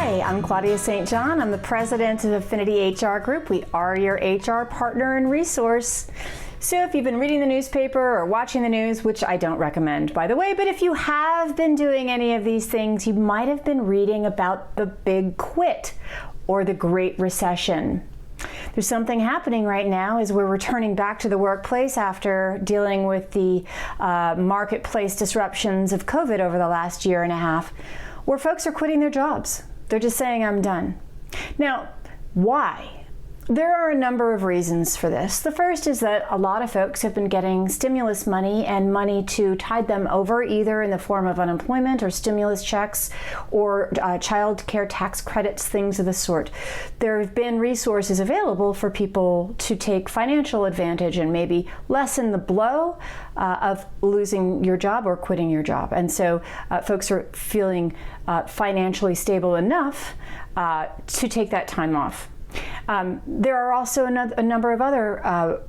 Hi, I'm Claudia St. I'm the president of Affinity HR Group. We are your HR partner and resource. So if you've been reading the newspaper or watching the news, which I don't recommend, by the way, but if you have been doing any of these things, you might have been reading about the big quit or the Great Recession. There's something happening right now as we're returning back to the workplace after dealing with the marketplace disruptions of COVID over the last year and a half, where folks are quitting their jobs. They're just saying, I'm done. Now, why? There are a number of reasons for this. The first is that a lot of folks have been getting stimulus money and money to tide them over, either in the form of unemployment or stimulus checks or child care tax credits, things of the sort. There have been resources available for people to take financial advantage and maybe lessen the blow of losing your job or quitting your job. And so folks are feeling financially stable enough to take that time off. There are also a number of other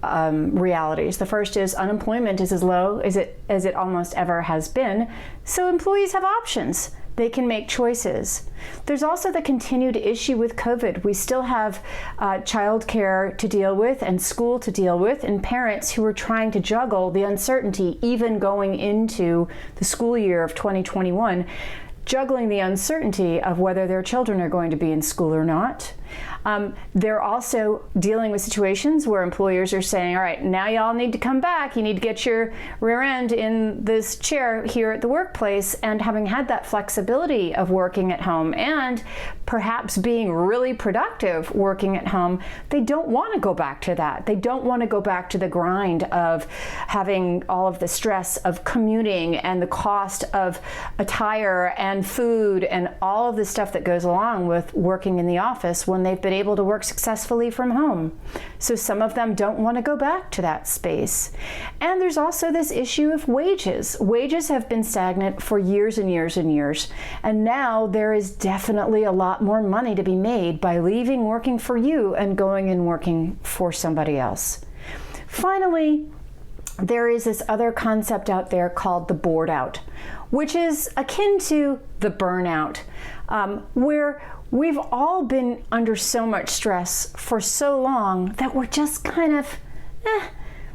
realities. The first is unemployment is as low as it almost ever has been, so employees have options. They can make choices. There's also the continued issue with COVID. We still have childcare to deal with and school to deal with, and parents who are trying to juggle the uncertainty even going into the school year of 2021, juggling the uncertainty of whether their children are going to be in school or not. They're also dealing with situations where employers are saying, all right, now y'all need to come back. You need to get your rear end in this chair here at the workplace. And having had that flexibility of working at home and perhaps being really productive working at home, they don't want to go back to that. They don't want to go back to the grind of having all of the stress of commuting and the cost of attire and food and all of the stuff that goes along with working in the office when they've been able to work successfully from home. So some of them don't want to go back to that space. And there's also this issue of wages. Wages have been stagnant for years and years and years. And now there is definitely a lot more money to be made by leaving working for you and going and working for somebody else. Finally, there is this other concept out there called the bored out, which is akin to the burnout, where we've all been under so much stress for so long that we're just kind of,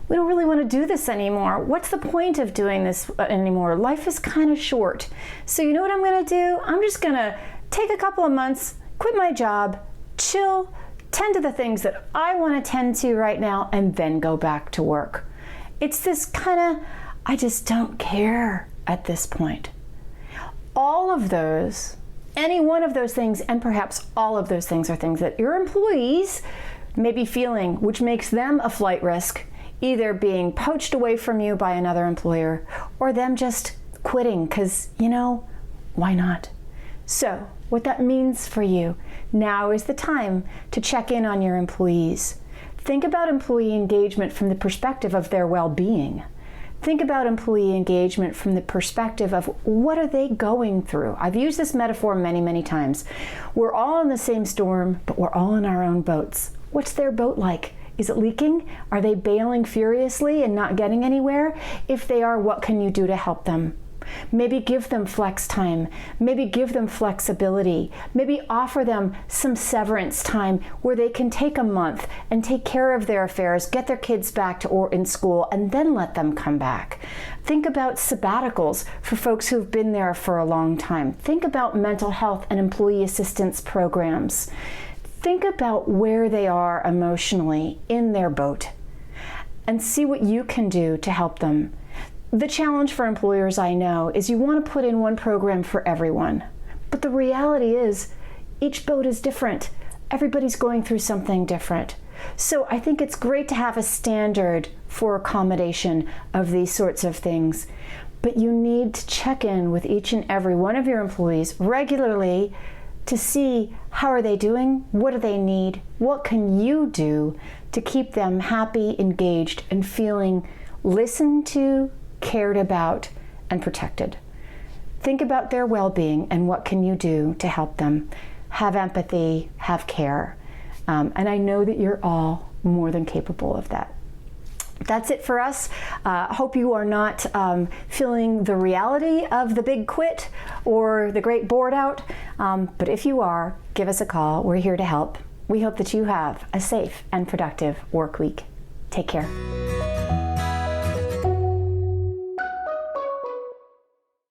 we don't really want to do this anymore. What's the point of doing this anymore? Life is kind of short. So you know what I'm going to do? I'm just going to take a couple of months, quit my job, chill, tend to the things that I want to tend to right now, and then go back to work. It's this kind of, I just don't care at this point. All of those, any one of those things, and perhaps all of those things, are things that your employees may be feeling, which makes them a flight risk, either being poached away from you by another employer or them just quitting because, why not? So what that means for you, now is the time to check in on your employees. Think about employee engagement from the perspective of their well-being. Think about employee engagement from the perspective of what are they going through. I've used this metaphor many, many times. We're all in the same storm, but we're all in our own boats. What's their boat like? Is it leaking? Are they bailing furiously and not getting anywhere? If they are, what can you do to help them? Maybe give them flex time. Maybe give them flexibility. Maybe offer them some severance time where they can take a month and take care of their affairs, get their kids back to or in school, and then let them come back. Think about sabbaticals for folks who've been there for a long time. Think about mental health and employee assistance programs. Think about where they are emotionally in their boat and see what you can do to help them. The challenge for employers, I know, is you want to put in one program for everyone. But the reality is, each boat is different. Everybody's going through something different. So I think it's great to have a standard for accommodation of these sorts of things. But you need to check in with each and every one of your employees regularly to see how are they doing, what do they need, what can you do to keep them happy, engaged, and feeling listened to, cared about, and protected. Think about their well-being and what can you do to help them. Have empathy, have care. And I know that you're all more than capable of that. That's it for us. Hope you are not feeling the reality of the big quit or the great bored out. But if you are, give us a call. We're here to help. We hope that you have a safe and productive work week. Take care.